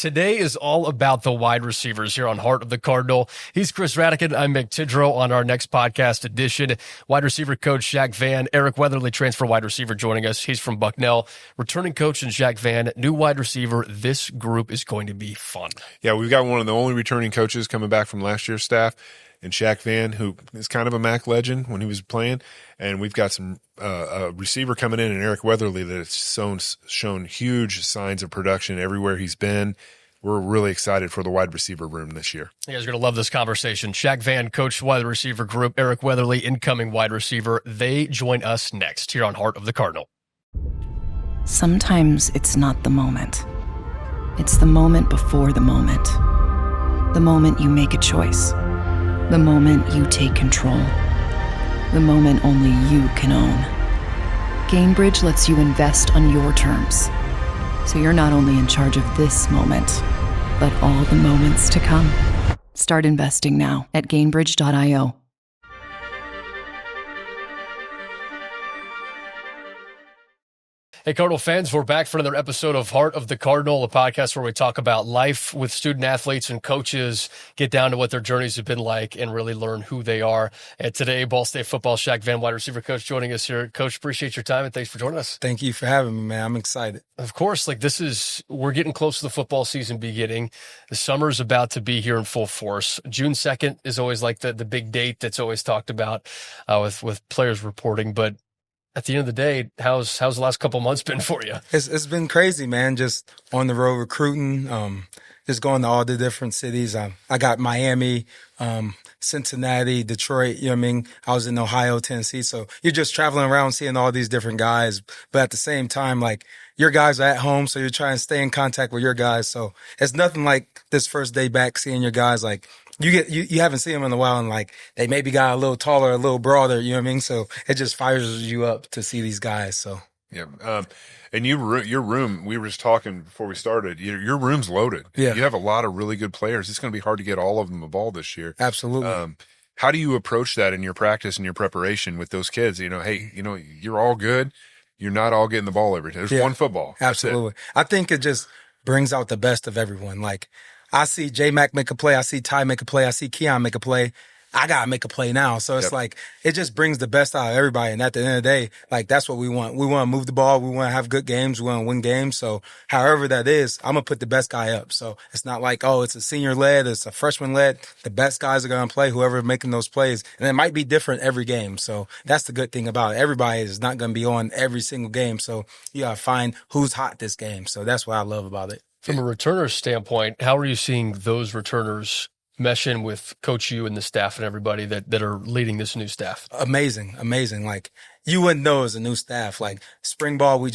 Today is all about the wide receivers here on Heart of the Cardinal. He's Chris Radican. I'm Mick Tidrow. On our next podcast edition, wide receiver coach Shaq Vann, Eric Weatherly, transfer wide receiver, joining us. He's from Bucknell. Returning coach and Shaq Vann, new wide receiver. This group is going to be fun. Yeah, we've got one of the only returning coaches coming back from last year's staff, and Shaq Vann, who is kind of a MAC legend when he was playing. And we've got some a receiver coming in, and Eric Weatherly, that has shown huge signs of production everywhere he's been. We're really excited for the wide receiver room this year. You guys are going to love this conversation. Shaq Vann, coach wide receiver group, Eric Weatherly, incoming wide receiver. They join us next here on Heart of the Cardinal. Sometimes it's not the moment. It's the moment before the moment. The moment you make a choice. The moment you take control. The moment only you can own. Gainbridge lets you invest on your terms. So you're not only in charge of this moment, but all the moments to come. Start investing now at Gainbridge.io. Hey, Cardinal fans, we're back for another episode of Heart of the Cardinal, a podcast where we talk about life with student athletes and coaches, get down to what their journeys have been like, and really learn who they are. And today, Ball State football, Shaq Vann, wide receiver coach, joining us here. Coach, appreciate your time, and thanks for joining us. Thank you for having me, man. I'm excited. Of course, we're getting close to the football season beginning. The summer's about to be here in full force. June 2nd is always like the big date that's always talked about with players reporting, but at the end of the day, how's the last couple months been for you? It's been crazy, man. Just on the road recruiting, just going to all the different cities. I got Miami, Cincinnati, Detroit, you know what I mean? I was in Ohio, Tennessee. So you're just traveling around seeing all these different guys. But at the same time, like, your guys are at home, so you're trying to stay in contact with your guys. So it's nothing like this first day back seeing your guys. Like, you haven't seen them in a while, and like they maybe got a little taller, a little broader, you know what I mean? So it just fires you up to see these guys. So yeah, and your room, we were just talking before we started. Your room's loaded. Yeah, you have a lot of really good players. It's going to be hard to get all of them the ball this year. Absolutely. How do you approach that in your practice and your preparation with those kids? Hey, you're all good. You're not all getting the ball every day. There's one football. Absolutely. I think it just brings out the best of everyone. Like, I see J-Mac make a play. I see Ty make a play. I see Keon make a play. I got to make a play now. So it's like, it just brings the best out of everybody. And at the end of the day, like, that's what we want. We want to move the ball. We want to have good games. We want to win games. So however that is, I'm going to put the best guy up. So it's not like, oh, it's a senior led, it's a freshman led. The best guys are going to play, whoever making those plays. And it might be different every game. So that's the good thing about it. Everybody is not going to be on every single game. So you got to find who's hot this game. So that's what I love about it. From a returner standpoint, how are you seeing those returners mesh in with Coach U and the staff and everybody that are leading this new staff? Amazing. Like, you wouldn't know as a new staff. Like, spring ball, we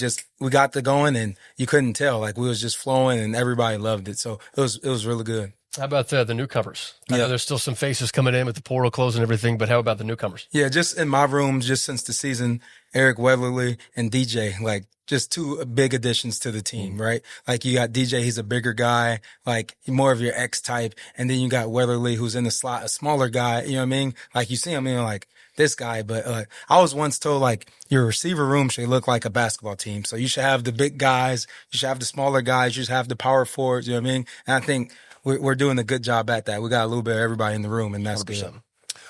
got to going, and you couldn't tell. Like, we was just flowing, and everybody loved it. So it was really good. How about the newcomers? I know there's still some faces coming in with the portal closing and everything, but how about the newcomers? Yeah, just in my room, just since the season, Eric Weatherly and DJ, like, just two big additions to the team, right? Like, you got DJ, he's a bigger guy, like more of your X type. And then you got Weatherly, who's in the slot, a smaller guy, you know what I mean? Like, you see him, like, this guy. But I was once told, like, your receiver room should look like a basketball team. So you should have the big guys, you should have the smaller guys, you should have the power forwards, you know what I mean? And I think we're doing a good job at that. We got a little bit of everybody in the room, and that's 100%. Good.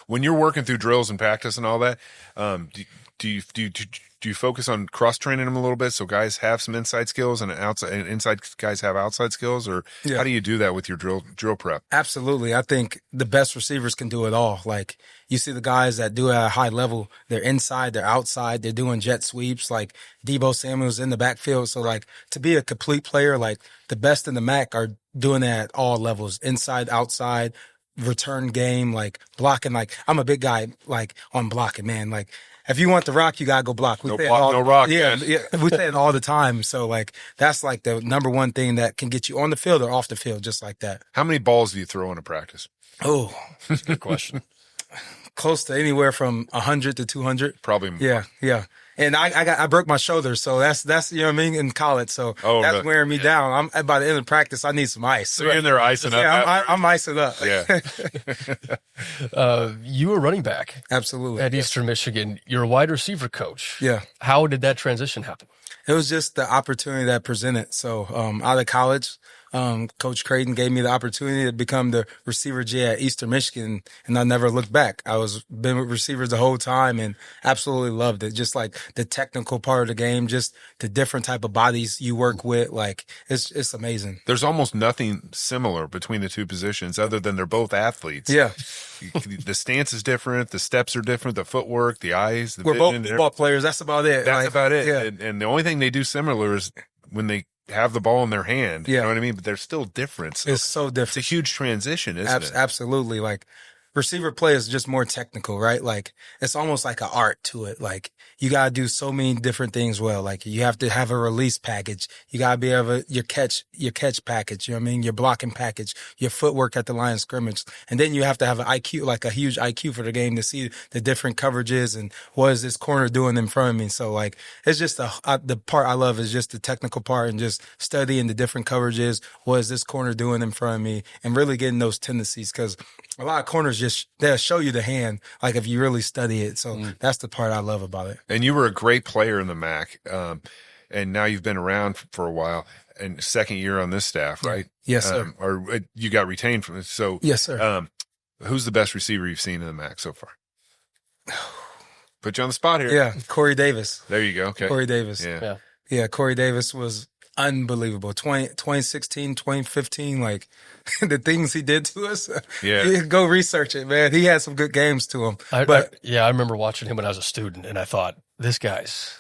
When you're working through drills and practice and all that, do you focus on cross training them a little bit so guys have some inside skills and inside guys have outside skills, or how do you do that with your drill prep? Absolutely. I think the best receivers can do it all. Like, you see the guys that do it at a high level, they're inside, they're outside, they're doing jet sweeps, like Debo Samuel's in the backfield. So, like, to be a complete player, like, the best in the MAC are doing it at all levels, inside, outside, return game, like blocking. Like, I'm a big guy, like, on blocking, man. Like, if you want the rock, you gotta go block. No rock. Yeah, we say it all the time. So, like, that's like the number one thing that can get you on the field or off the field, just like that. How many balls do you throw in a practice? Oh, that's a good question. Close to anywhere from 100 to 200. Probably more. Yeah. And I broke my shoulder, so that's you know what I mean, in college. So that's wearing me down. I'm by the end of practice, I need some ice. So you're in there icing up. Yeah, I'm icing up. Yeah. You were running back. Absolutely. At Eastern Michigan. You're a wide receiver coach. Yeah. How did that transition happen? It was just the opportunity that presented. So out of college, Coach Creighton gave me the opportunity to become the receiver J at Eastern Michigan, and I never looked back. I was been with receivers the whole time and absolutely loved it. Just like the technical part of the game, just the different type of bodies you work with. Like it's amazing. There's almost nothing similar between the two positions other than they're both athletes. Yeah. The stance is different. The steps are different. The footwork, the eyes, the We're vision, both football players. That's about it. That's about it. Yeah. And the only thing they do similar is when they have the ball in their hand. Yeah. You know what I mean? But they're still different. So It's so different. it's a huge transition, isn't it? Absolutely. Like receiver play is just more technical, right? Like it's almost like an art to it. Like you got to do so many different things well. Like you have to have a release package. You got to be able to, your catch package, you know what I mean? Your blocking package, your footwork at the line of scrimmage. And then you have to have an IQ, like a huge IQ for the game to see the different coverages and what is this corner doing in front of me. So like, it's just the part I love is just the technical part and just studying the different coverages. What is this corner doing in front of me and really getting those tendencies? Cause a lot of corners they'll show you the hand, like if you really study it. So that's the part I love about it. And you were a great player in the MAC. And now you've been around for a while and second year on this staff, right? Yes, sir. Or you got retained from it. So, Yes, sir. Who's the best receiver you've seen in the MAC so far? Put you on the spot here. Yeah. Corey Davis. There you go. Okay. Corey Davis. Yeah. Yeah. Corey Davis was unbelievable. 2016, 2015, like the things he did to us. Yeah. Go research it, man. He had some good games to him. I remember watching him when I was a student, and I thought, this guy's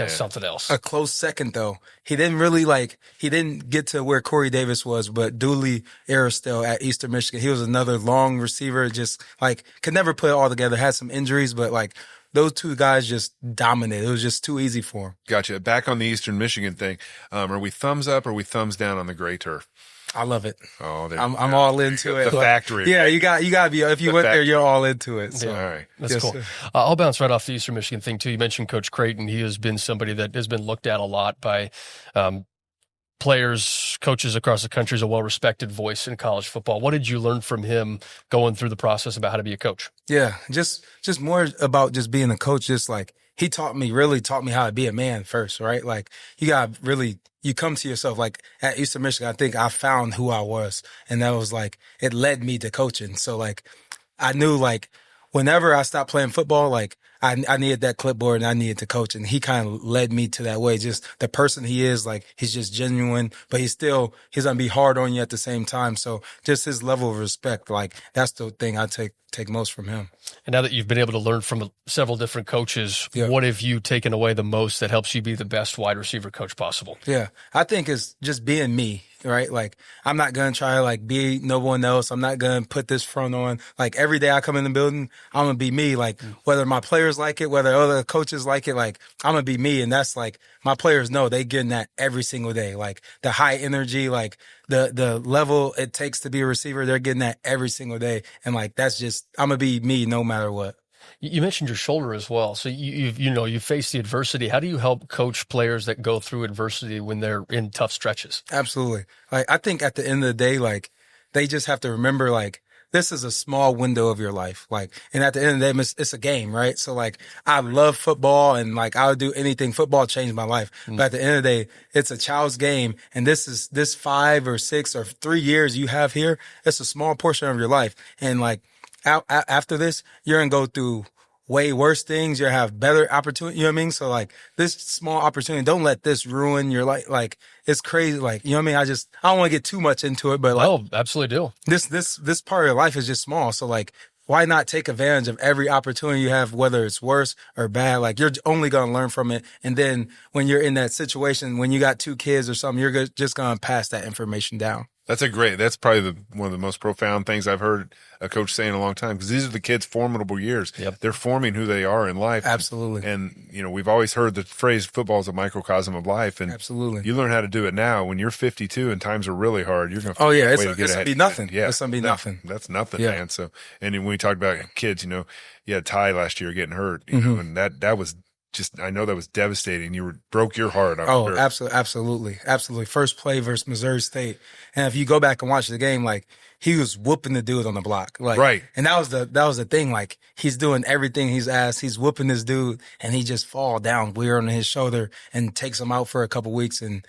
something else. A close second, though. He didn't get to where Corey Davis was, but Dooley Aristel at Eastern Michigan, he was another long receiver, just like could never put it all together, had some injuries, but like those two guys just dominated. It was just too easy for him. Gotcha. Back on the Eastern Michigan thing. Are we thumbs up or are we thumbs down on the gray turf? I love it. Oh, I'm all into it. The factory. Yeah, you got to be. If you went there, you're all into it. So. All right, that's Yes, cool. sir. I'll bounce right off the Eastern Michigan thing too. You mentioned Coach Creighton. He has been somebody that has been looked at a lot by players, coaches across the country as a well-respected voice in college football. What did you learn from him going through the process about how to be a coach? Yeah, just more about just being a coach. Just like he really taught me how to be a man first, right? Like you come to yourself. Like at Eastern Michigan, I think I found who I was, and that was like it led me to coaching. So like I knew like whenever I stopped playing football, like I needed that clipboard and I needed to coach, and he kind of led me to that way. Just the person he is, like he's just genuine, but he's gonna be hard on you at the same time. So just his level of respect, like that's the thing I take most from him. And now that you've been able to learn from several different coaches, Yeah. what have you taken away the most that helps you be the best wide receiver coach possible? Yeah, I think it's just being me, right? Like I'm not gonna try to like be no one else. I'm not gonna put this front on. Like every day I come in the building, I'm gonna be me. Like whether my players like it, whether other coaches like it, like I'm gonna be me. And that's like my players know they getting that every single day. Like the high energy, like the level it takes to be a receiver, they're getting that every single day. And like that's just I'm gonna be me no matter what. You mentioned your shoulder as well. So you face the adversity. How do you help coach players that go through adversity when they're in tough stretches? Absolutely. Like I think at the end of the day, like they just have to remember like this is a small window of your life. Like, and at the end of the day, it's a game, right? So like I love football and like I would do anything. Football changed my life. But at the end of the day, it's a child's game. And this 5 or 6 or 3 years you have here, it's a small portion of your life. And like after this, you're going to go through way worse things. You'll have better opportunity. You know what I mean? So like this small opportunity, don't let this ruin your life. Like it's crazy. Like, you know what I mean? I don't want to get too much into it, but like, Oh, absolutely do. this part of your life is just small. So like, why not take advantage of every opportunity you have, whether it's worse or bad? Like you're only going to learn from it. And then when you're in that situation, when you got 2 kids or something, you're just going to pass that information down. That's probably one of the most profound things I've heard a coach say in a long time, because these are the kids' formidable years. Yep. They're forming who they are in life. Absolutely. And, we've always heard the phrase football is a microcosm of life. And Absolutely. you learn how to do it now. When you're 52 and times are really hard, you're going to Oh yeah. way to get It's ahead. gonna be nothing. Yeah. It's gonna be nothing. That's nothing, Yeah. man. So, and then when we talked about kids, you had Ty last year getting hurt, and that was just, I know that was devastating. Broke your heart. I'm sure. Absolutely. First play versus Missouri State. And if you go back and watch the game, like he was whooping the dude on the block. Like, right. And that was the thing. Like he's doing everything he's asked. He's whooping this dude and he just fall down weird on his shoulder and takes him out for a couple weeks. And,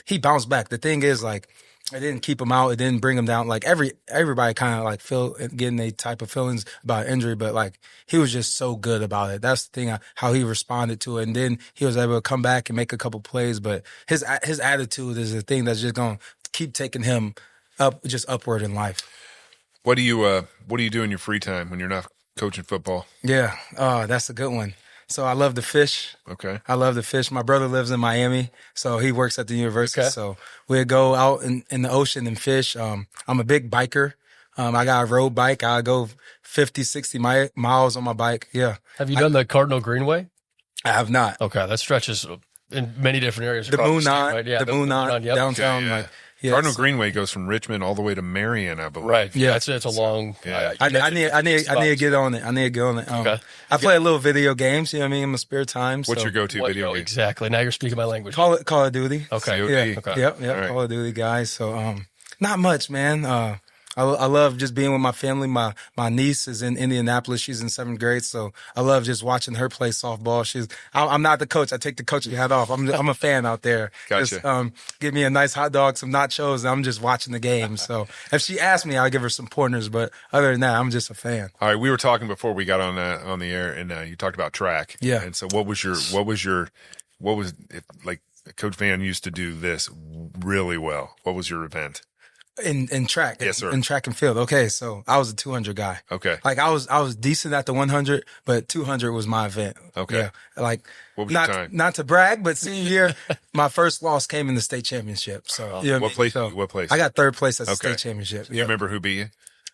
he bounced back. The thing is like, It didn't keep him out. It didn't bring him down. Like everybody kind of like getting a type of feelings about injury, but like he was just so good about it. That's the thing, how he responded to it. And then he was able to come back and make a couple plays, but his attitude is the thing that's just going to keep taking him upward in life. What do you do in your free time when you're not coaching football? Yeah. That's a good one. So I love to fish. Okay. I love to fish. My brother lives in Miami, so he works at the university. Okay. So we'd go out in the ocean and fish. I'm a big biker. I got a road bike. I go 50, 60 miles on my bike. Yeah. Have you done the Cardinal Greenway? I have not. Okay, that stretches in many different areas. The across Moon state, Knot, right? Yeah, the Moon Knot, yep. downtown. Yeah, yeah. Like, yes. Cardinal Greenway goes from Richmond all the way to Marion, I believe. Right. Yeah. It's a long. Yeah. I need to get on it. I need to get on it. Okay. I play a little video games. You know what I mean? In my spare time. What's so. your go-to What- video game? Exactly. Now you're speaking my language. Call of Duty. Okay. COD. Yeah. Okay. Yep. All right. Call of Duty guys. So, not much, man. I love just being with my family. My niece is in Indianapolis. She's in 7th grade. So I love just watching her play softball. I'm not the coach. I take the coaching hat off. I'm a fan out there. Gotcha. Just, give me a nice hot dog, some nachos, and I'm just watching the game. So if she asks me, I'll give her some pointers. But other than that, I'm just a fan. All right, we were talking before we got on the air, and you talked about track. Yeah. And so, what was like Coach Vann used to do this really well? What was your event? In track. Yes, sir. In track and field. Okay. So I was a 200 guy. Okay. Like I was decent at the 100, but 200 was my event. Okay. Yeah. Like What was your time? not to brag, but senior year, my first loss came in the state championship. So you know What place? So What place? I got 3rd place at the Okay. state championship. You remember who beat you?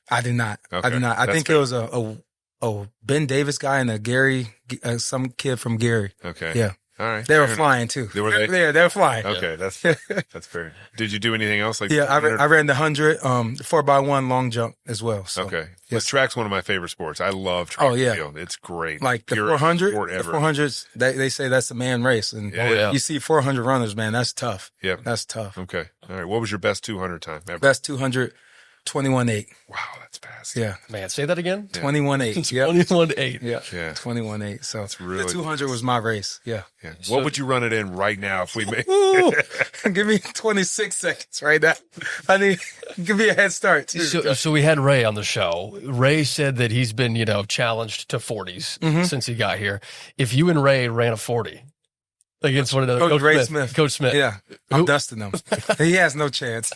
I did not. I Okay. did not. I That's think fair. it was a Ben Davis guy and a Gary, some kid from Gary. Okay. Yeah. All right. They were Fair enough. flying too. Were they? Yeah, they were flying. Okay, that's fair. Did you do anything else? Like Yeah, I ran the 100, 4x1 long jump as well. So. Okay. Yes. But track's one of my favorite sports. I love track Oh, yeah. and field. It's great. Like the Purest 400, sport the ever. 400s, they say that's a man race. And Yeah, yeah. you see 400 runners, man, that's tough. Yep. That's tough. Okay. All right. What was your best 200 time ever? Best 200, 21.8. Wow, that's fast. Yeah. Man, say that again. 21.8. Yeah. 21-8. Yeah. Yeah. 21.8. So really- the 200 was my race. Yeah. Yeah. What would you run it in right now if we made? Ooh, give me 26 seconds right now. Give me a head start too. So we had Ray on the show. Ray said that he's been, challenged to 40s Mm-hmm. since he got here. If you and Ray ran a 40 against one another, Coach Ray Smith. Coach Smith. Yeah. I'm Who- dusting him. He has no chance.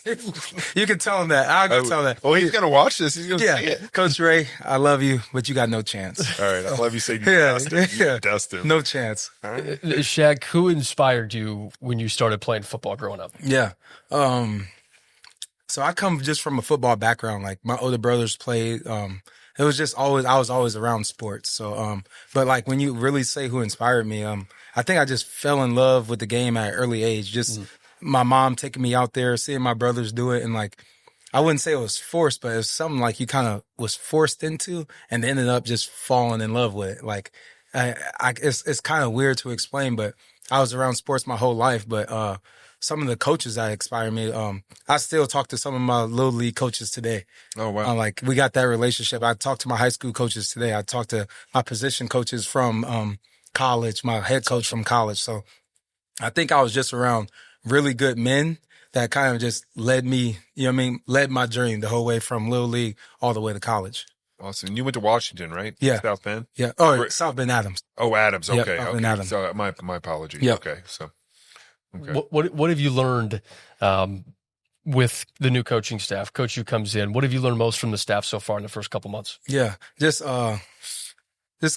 You can tell him that. I'll go tell that. Oh, he's gonna watch this. He's gonna see Yeah. it. Coach Ray, I love you, but you got no chance. All right. I love you saying you Yeah, dust him. You yeah. dust him. No chance. Shaq, who inspired you when you started playing football growing up? Yeah. So I come just from a football background. Like my older brothers played. It was just I was always around sports. So, but like when you really say who inspired me, I think I just fell in love with the game at an early age. Just my mom taking me out there, seeing my brothers do it. And like, I wouldn't say it was forced, but it was something like you kind of was forced into and ended up just falling in love with it. Like, it's kind of weird to explain, but I was around sports my whole life. But, some of the coaches that inspired me, I still talk to some of my little league coaches today. Oh wow. Like we got that relationship. I talk to my high school coaches today. I talk to my position coaches from college, my head coach from college. So I think I was just around really good men that kind of just led me, led my journey the whole way from little league all the way to college. Awesome. You went to Washington, right? Yeah. South Bend. Yeah. Oh, Great. South Bend Adams. Oh, Adams. Yep, Okay. South Okay. Bend Adams. So my apologies. Yep. Okay. So. Okay. What have you learned with the new coaching staff? Coach who comes in, what have you learned most from the staff so far in the first couple months? Yeah. Just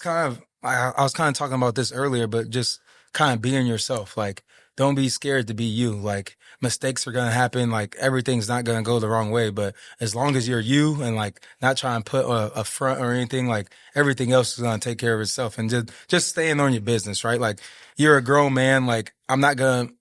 kind of, I was kind of talking about this earlier, but just kind of being yourself. Like, don't be scared to be you. Like, mistakes are going to happen. Like, everything's not going to go the wrong way. But as long as you're you and like not trying to put a front or anything, like everything else is going to take care of itself. And just staying on your business, right? Like, you're a grown man. Like, I'm not going to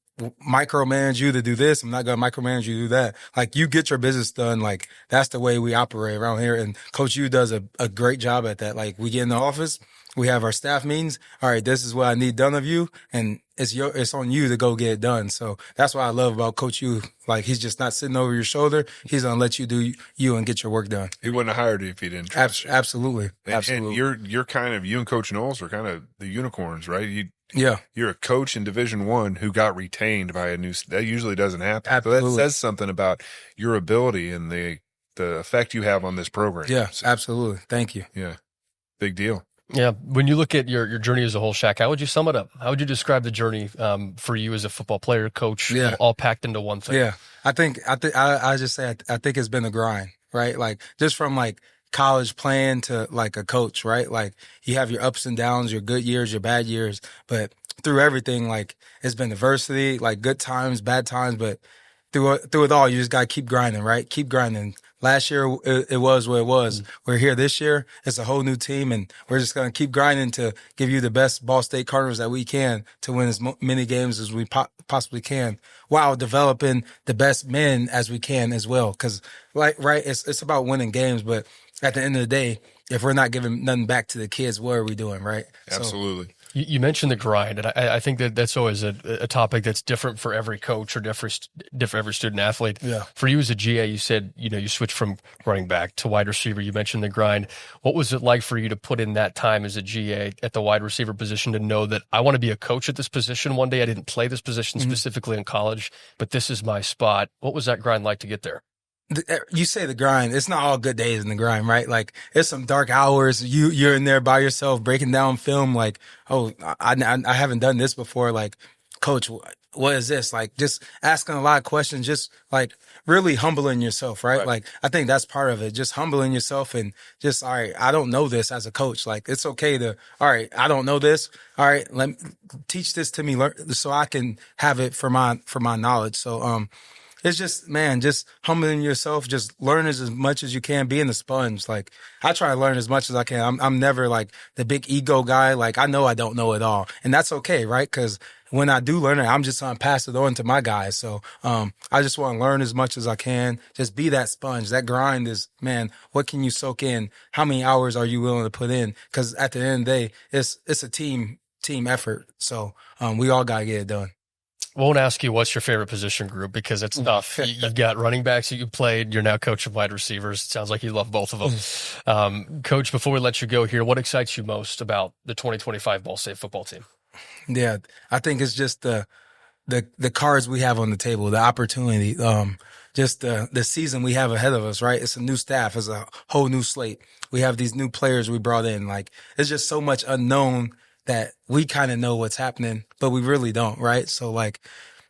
micromanage you to do this. I'm not going to micromanage you to do that. Like, you get your business done. Like, that's the way we operate around here. And Coach U does a great job at that. Like, we get in the office, we have our staff meetings. All right, this is what I need done of you. And it's on you to go get it done. So that's what I love about Coach U. Like, he's just not sitting over your shoulder. He's going to let you do you and get your work done. He wouldn't have hired you if he didn't trust you. Absolutely. And Absolutely. you're kind of, you and Coach Knowles are kind of the unicorns, right? Yeah. You're a coach in Division I who got retained by a new. That usually doesn't happen. Absolutely. So that says something about your ability and the effect you have on this program. Yeah, So, absolutely. Thank you. yeah, big deal. Yeah. When you look at your journey as a whole, Shaq, how would you sum it up? How would you describe the journey for you as a football player, coach, all packed into one thing? Yeah. I just say, I think it's been a grind, right? Like just from like college playing to like a coach, right? Like you have your ups and downs, your good years, your bad years, but through everything, like it's been adversity, like good times, bad times, but through it all, you just got to keep grinding, right? Keep grinding. Last year, it was what it was. We're here this year. It's a whole new team, and we're just going to keep grinding to give you the best Ball State Cardinals that we can to win as many games as we possibly can, while developing the best men as we can as well. Because, it's about winning games, but at the end of the day, if we're not giving nothing back to the kids, what are we doing, right? Absolutely. You mentioned the grind, and I think that's always a topic that's different for every coach or different every student athlete. Yeah. For you as a GA, you said, you switched from running back to wide receiver. You mentioned the grind. What was it like for you to put in that time as a GA at the wide receiver position to know that I want to be a coach at this position one day? I didn't play this position specifically in college, but this is my spot. What was that grind like to get there? You say the grind. It's not all good days in the grind, right? Like it's some dark hours. You're in there by yourself breaking down film. Like, oh, I haven't done this before. Like, coach, what is this? Like, just asking a lot of questions. Just like really humbling yourself, right? Like, I think that's part of it. Just humbling yourself and just, all right, I don't know this as a coach. Like, it's okay to, all right, I don't know this. All right, let me teach this to me, so I can have it for my knowledge. So, it's just, man, just humbling yourself, just learn as much as you can, being a sponge. Like, I try to learn as much as I can. I'm never like the big ego guy. Like, I know I don't know it all. And that's okay, right? Because when I do learn it, I'm just going to pass it on to my guys. So, I just want to learn as much as I can. Just be that sponge. That grind is, man, what can you soak in? How many hours are you willing to put in? Because at the end of the day, it's a team effort. So, we all got to get it done. Won't ask you what's your favorite position group because it's tough. You've got running backs that you played. You're now coach of wide receivers. It sounds like you love both of them. Coach, before we let you go here, what excites you most about the 2025 Ball State football team? Yeah, I think it's just the cards we have on the table, the opportunity, just the season we have ahead of us, right? It's a new staff. It's a whole new slate. We have these new players we brought in. Like, it's just so much unknown that we kind of know what's happening, but we really don't, right? So like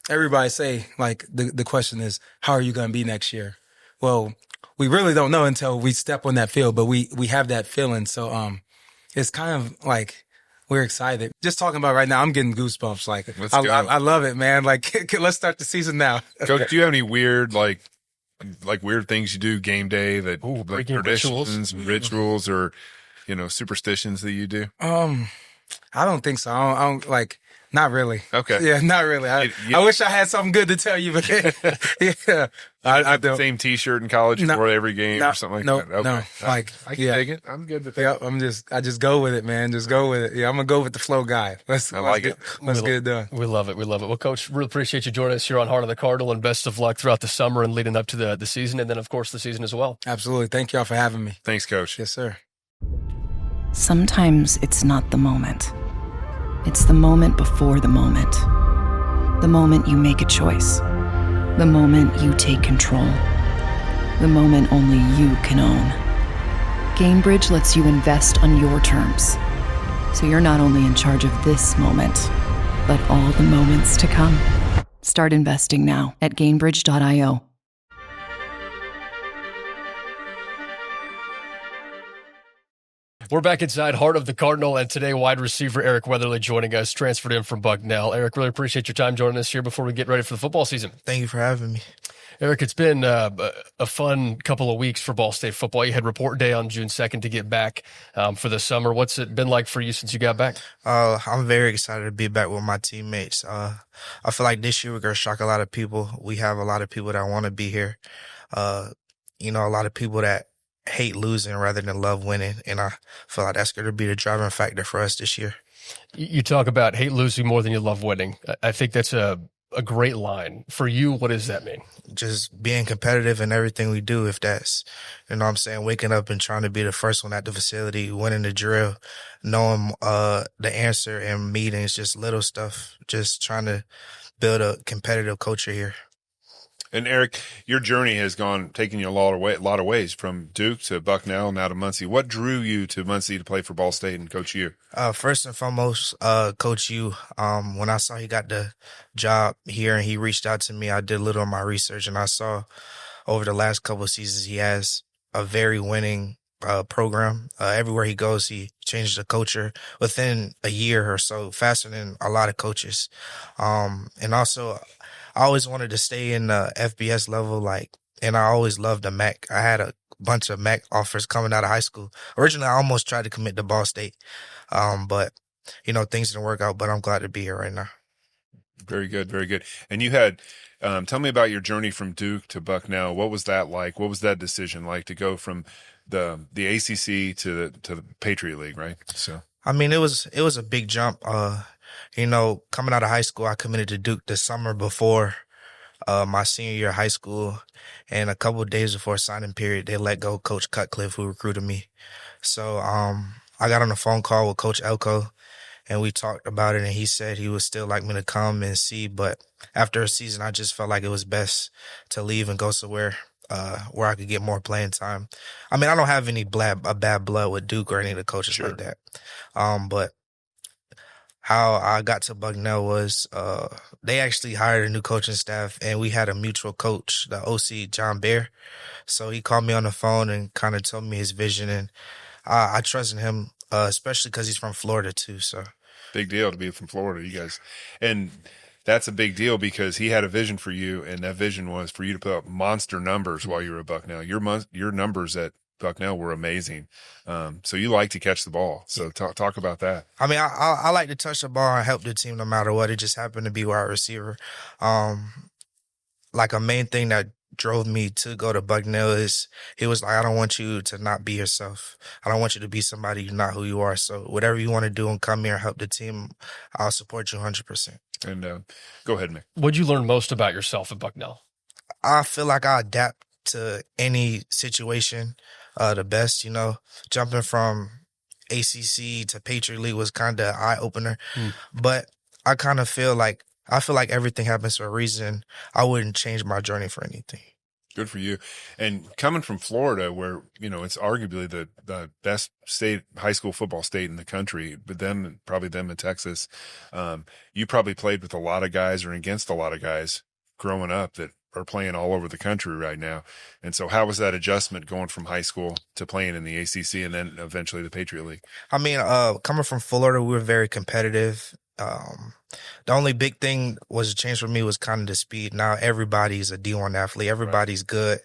everybody say, like the question is, how are you going to be next year? Well, we really don't know until we step on that field, but we have that feeling. So it's kind of like we're excited. Just talking about right now, I'm getting goosebumps. Like I love it, man. Like let's start the season now. Coach, do you have any weird like weird things you do game day that like traditions, rituals, or superstitions that you do? I don't think so. I don't like, not really. Okay. Yeah, not really. I wish I had something good to tell you, but yeah. I don't. Same T-shirt in college for every game or something like that. Okay. No, like, I can take it. I'm good with that. Yeah, I just go with it, man. Just go with it. Yeah, I'm going to go with the flow guy. Let's get it done. We love it. We love it. Well, Coach, really appreciate you joining us here on Heart of the Cardinal, and best of luck throughout the summer and leading up to the season, and then, of course, the season as well. Absolutely. Thank y'all for having me. Thanks, Coach. Yes, sir. Sometimes it's not the moment. It's the moment before the moment. The moment you make a choice. The moment you take control. The moment only you can own. Gainbridge lets you invest on your terms. So you're not only in charge of this moment, but all the moments to come. Start investing now at Gainbridge.io. We're back inside Heart of the Cardinal, and today wide receiver Eric Weatherly joining us, transferred in from Bucknell. Eric, really appreciate your time joining us here before we get ready for the football season. Thank you for having me. Eric, it's been a fun couple of weeks for Ball State football. You had report day on June 2nd to get back for the summer. What's it been like for you since you got back? I'm very excited to be back with my teammates. I feel like this year we're going to shock a lot of people. We have a lot of people that want to be here. A lot of people that hate losing rather than love winning, and I feel like that's going to be the driving factor for us this year. You talk about hate losing more than you love winning. I think that's a a great line. For you, what does that mean? Just being competitive in everything we do. If that's, you know what I'm saying, waking up and trying to be the first one at the facility, winning the drill, knowing the answer in meetings, just little stuff, just trying to build a competitive culture here. And Eric, your journey has taken you a lot of ways, from Duke to Bucknell, now to Muncie. What drew you to Muncie to play for Ball State and Coach U? First and foremost, Coach U. When I saw he got the job here and he reached out to me, I did a little of my research, and I saw over the last couple of seasons he has a very winning program. Everywhere he goes, he changes the culture within a year or so, faster than a lot of coaches. And also, I always wanted to stay in the FBS level, and I always loved the MAC. I had a bunch of MAC offers coming out of high school. Originally, I almost tried to commit to Ball State, but, things didn't work out, but I'm glad to be here right now. Very good, very good. And you had, tell me about your journey from Duke to Bucknell. What was that like? What was that decision like to go from the ACC to the Patriot League, right? So, I mean, it was a big jump. Coming out of high school, I committed to Duke the summer before my senior year of high school, and a couple of days before signing period, they let go Coach Cutcliffe, who recruited me. So I got on a phone call with Coach Elko, and we talked about it, and he said he would still like me to come and see, but after a season, I just felt like it was best to leave and go somewhere where I could get more playing time. I mean, I don't have any bad blood with Duke or any of the coaches Sure. like that, but how I got to Bucknell was they actually hired a new coaching staff, and we had a mutual coach, the OC, John Bear. So he called me on the phone and kind of told me his vision, and I trusted him, especially because he's from Florida too. So big deal to be from Florida, you guys. And that's a big deal because he had a vision for you, and that vision was for you to put up monster numbers while you were at Bucknell. Your numbers at Bucknell were amazing. So you like to catch the ball. So talk about that. I mean, I like to touch the ball and help the team no matter what. It just happened to be wide receiver. Like a main thing that drove me to go to Bucknell is he was like, I don't want you to not be yourself. I don't want you to be somebody you're not who you are. So whatever you want to do and come here and help the team, I'll support you 100%. And go ahead, Mick. What'd you learn most about yourself at Bucknell? I feel like I adapt to any situation the best, jumping from ACC to Patriot League was kind of eye opener, but I kind of feel like everything happens for a reason. I wouldn't change my journey for anything. Good for you. And coming from Florida, where, it's arguably the best high school football state in the country, but probably them in Texas, you probably played with a lot of guys or against a lot of guys growing up that are playing all over the country right now. And so how was that adjustment going from high school to playing in the ACC and then eventually the Patriot League? I mean, coming from Florida, we were very competitive. The only big thing was a change for me was kind of the speed. Now everybody's a D1 athlete. Everybody's good.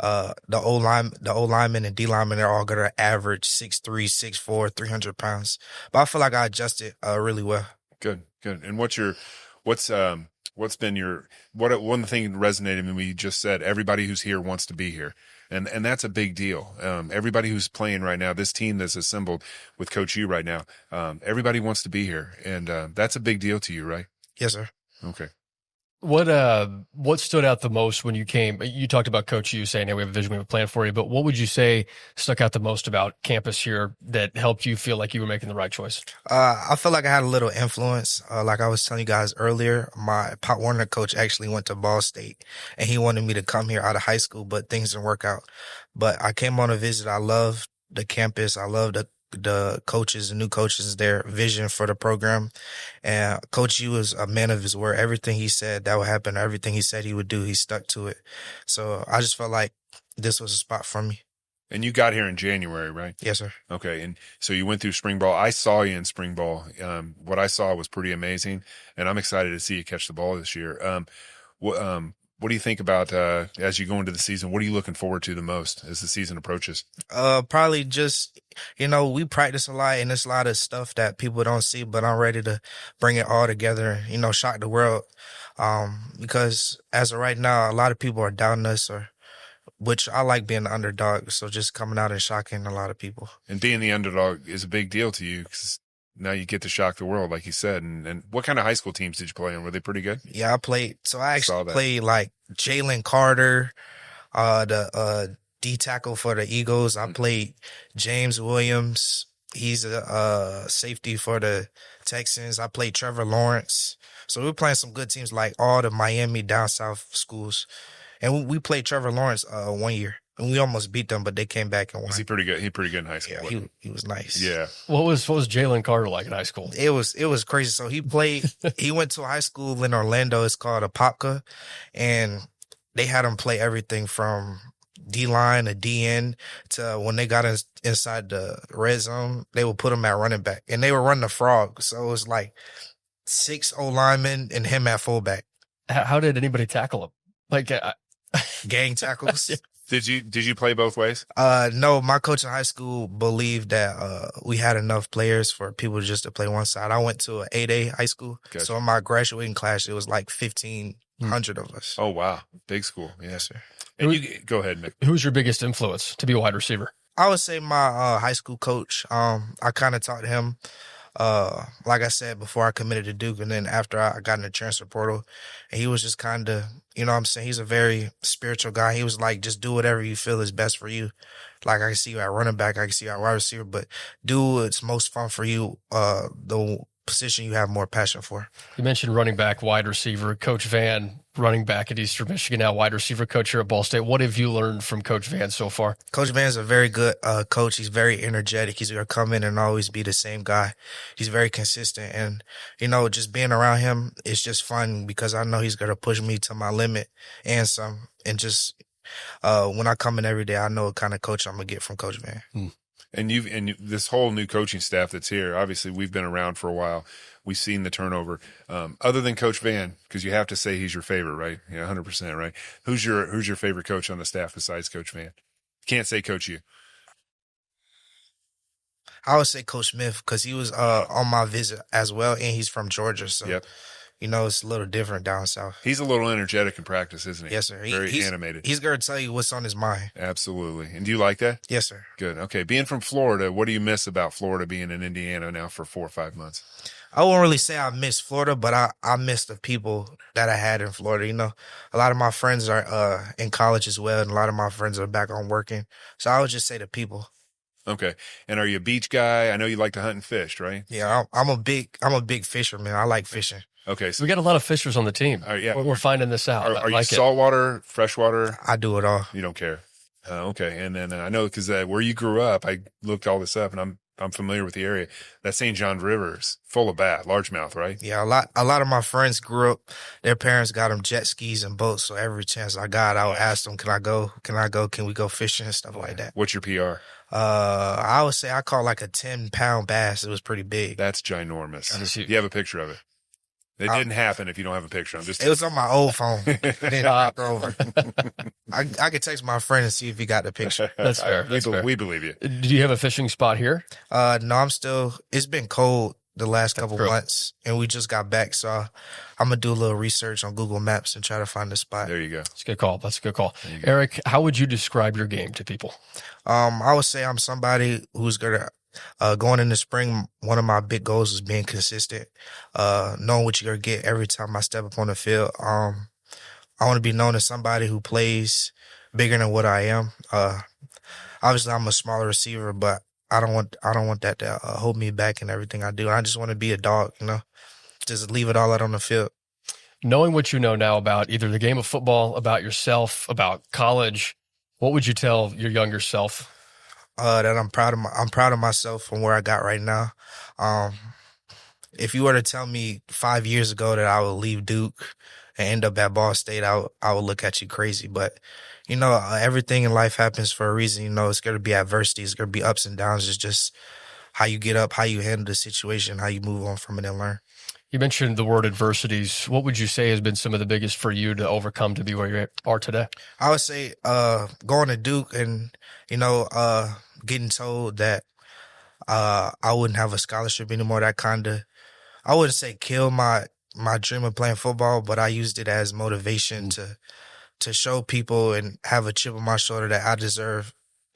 The O-linemen and D-linemen are all going to average 6'3", 6'4", 300 pounds. But I feel like I adjusted really well. Good. And one of the things that resonated with me, we just said, everybody who's here wants to be here. And that's a big deal. Everybody who's playing right now, this team that's assembled with Coach U right now, everybody wants to be here. And that's a big deal to you, right? Yes, sir. Okay. What stood out the most when you came? You talked about Coach U saying, hey, we have a vision, we have a plan for you, but what would you say stuck out the most about campus here that helped you feel like you were making the right choice? I feel like I had a little influence. Like I was telling you guys earlier, my Pop Warner coach actually went to Ball State, and he wanted me to come here out of high school, but things didn't work out. But I came on a visit. I loved the campus. I loved the coaches, the new coaches, their vision for the program. And Coach U was a man of his word. Everything he said that would happen, everything he said he would do, he stuck to it. So I just felt like this was a spot for me. And you got here in January, right? Yes, sir. Okay. And so you went through spring ball. I saw you in spring ball. What I saw was pretty amazing, and I'm excited to see you catch the ball this year. What do you think about as you go into the season? What are you looking forward to the most as the season approaches? Probably just, we practice a lot, and there's a lot of stuff that people don't see, but I'm ready to bring it all together, shock the world. Because as of right now, a lot of people are doubting us, which I like being the underdog. So just coming out and shocking a lot of people. And being the underdog is a big deal to you because now you get to shock the world, like you said. And what kind of high school teams did you play on? Were they pretty good? Yeah, I played. So I actually played like Jalen Carter, the D tackle for the Eagles. I played James Williams. He's a safety for the Texans. I played Trevor Lawrence. So we were playing some good teams like all the Miami down south schools. And we played Trevor Lawrence 1 year. And we almost beat them, but they came back and won. Was he pretty good? He pretty good in high school. Yeah, he was nice. Yeah. What was Jalen Carter like in high school? It was crazy. So he went to a high school in Orlando. It's called Apopka. And they had him play everything from D-line to D-end to when they got inside the red zone, they would put him at running back. And they were running the frog. So it was like 6 O-linemen and him at fullback. How did anybody tackle him? Like gang tackles. Did you play both ways? No, my coach in high school believed that we had enough players for people just to play one side. I went to an 8A high school. Gotcha. So in my graduating class, it was like 1,500 of us. Oh, wow. Big school. Yes, sir. And go ahead, Nick. Who's your biggest influence to be a wide receiver? I would say my high school coach. I kind of taught him, like I said, before I committed to Duke, and then after I got in the transfer portal, and he was just kind of, you know what I'm saying, he's a very spiritual guy. He was like, just do whatever you feel is best for you. Like, I can see you at running back, I can see you at wide receiver, but do what's most fun for you, the position you have more passion for. You mentioned running back, wide receiver, Coach Vann, running back at Eastern Michigan, now wide receiver coach here at Ball State. What have you learned from Coach Vann so far? Coach Vann's a very good coach. He's very energetic. He's going to come in and always be the same guy. He's very consistent. And, you know, just being around him, it's just fun because I know he's going to push me to my limit and some. And just when I come in every day, I know what kind of coach I'm going to get from Coach Vann. And this whole new coaching staff that's here, obviously we've been around for a while. We've seen the turnover. Other than Coach Vann, because you have to say he's your favorite, right? Yeah, 100%, right? Who's your favorite coach on the staff besides Coach Vann? Can't say Coach U. I would say Coach Smith because he was on my visit as well, and he's from Georgia, so yep. You know, it's a little different down south. He's a little energetic in practice, isn't he? Yes, sir. Very animated. He's going to tell you what's on his mind. Absolutely. And do you like that? Yes, sir. Good. Okay. Being from Florida, what do you miss about Florida being in Indiana now for 4 or 5 months? I won't really say I miss Florida, but I miss the people that I had in Florida. You know, a lot of my friends are in college as well, and a lot of my friends are back on working. So I would just say the people. Okay. And are you a beach guy? I know you like to hunt and fish, right? Yeah, I'm a big fisherman. I like fishing. Okay. So we got a lot of fishers on the team. yeah. We're finding this out. Are you saltwater, freshwater? I do it all. You don't care. Okay. And then I know because where you grew up, I looked all this up, and I'm familiar with the area. That St. John River is full of bass, largemouth, right? Yeah, a lot of my friends grew up. Their parents got them jet skis and boats. So every chance I got, I would ask them, "Can I go? Can we go fishing and stuff like that?" What's your PR? I would say I caught like a 10-pound bass. It was pretty big. That's ginormous. You have a picture of it? It didn't happen if you don't have a picture. It was on my old phone. Then I over. I could text my friend and see if he got the picture. That's fair. We believe you. Do you have a fishing spot here? No, it's been cold the last couple months, and we just got back. So I'm going to do a little research on Google Maps and try to find a spot. There you go. That's a good call. Eric, how would you describe your game to people? I would say I'm somebody who's going to going in the spring, one of my big goals is being consistent, knowing what you're going to get every time I step up on the field. I want to be known as somebody who plays bigger than what I am. Obviously, I'm a smaller receiver, but I don't want that to hold me back in everything I do. I just want to be a dog, you know, just leave it all out on the field. Knowing what you know now about either the game of football, about yourself, about college, what would you tell your younger self? That I'm proud of myself from where I got right now. If you were to tell me 5 years ago that I would leave Duke and end up at Ball State, I would look at you crazy. But, you know, everything in life happens for a reason. You know, it's going to be adversity. It's going to be ups and downs. It's just how you get up, how you handle the situation, how you move on from it and learn. You mentioned the word adversities. What would you say has been some of the biggest for you to overcome to be where you are today? I would say going to Duke and, you know, getting told that I wouldn't have a scholarship anymore. That kind of, I wouldn't say kill my dream of playing football, but I used it as motivation to show people and have a chip on my shoulder that I deserve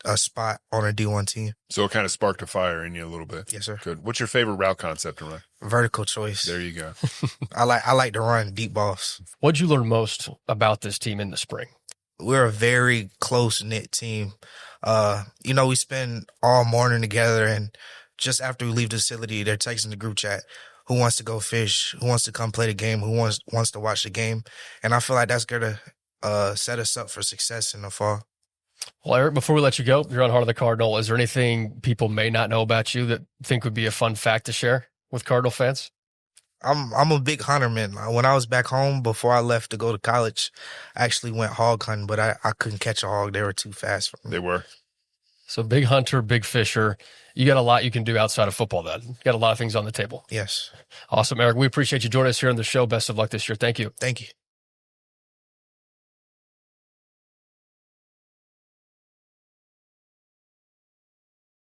a spot on a D1 team. So it kind of sparked a fire in you a little bit. Yes, sir. Good. What's your favorite route concept to run? Vertical choice. There you go. I like to run deep balls. What'd you learn most about this team in the spring? We're a very close-knit team. We spend all morning together, and just after we leave the facility, they're texting the group chat. Who wants to go fish? Who wants to come play the game? Who wants to watch the game? And I feel like that's going to set us up for success in the fall. Well, Eric, before we let you go, you're on Heart of the Cardinal. Is there anything people may not know about you that think would be a fun fact to share with Cardinal fans? I'm a big hunter, man. When I was back home before I left to go to college, I actually went hog hunting, but I couldn't catch a hog. They were too fast for me. They were. So big hunter, big fisher. You got a lot you can do outside of football then. You got a lot of things on the table. Yes. Awesome, Eric. We appreciate you joining us here on the show. Best of luck this year. Thank you. Thank you.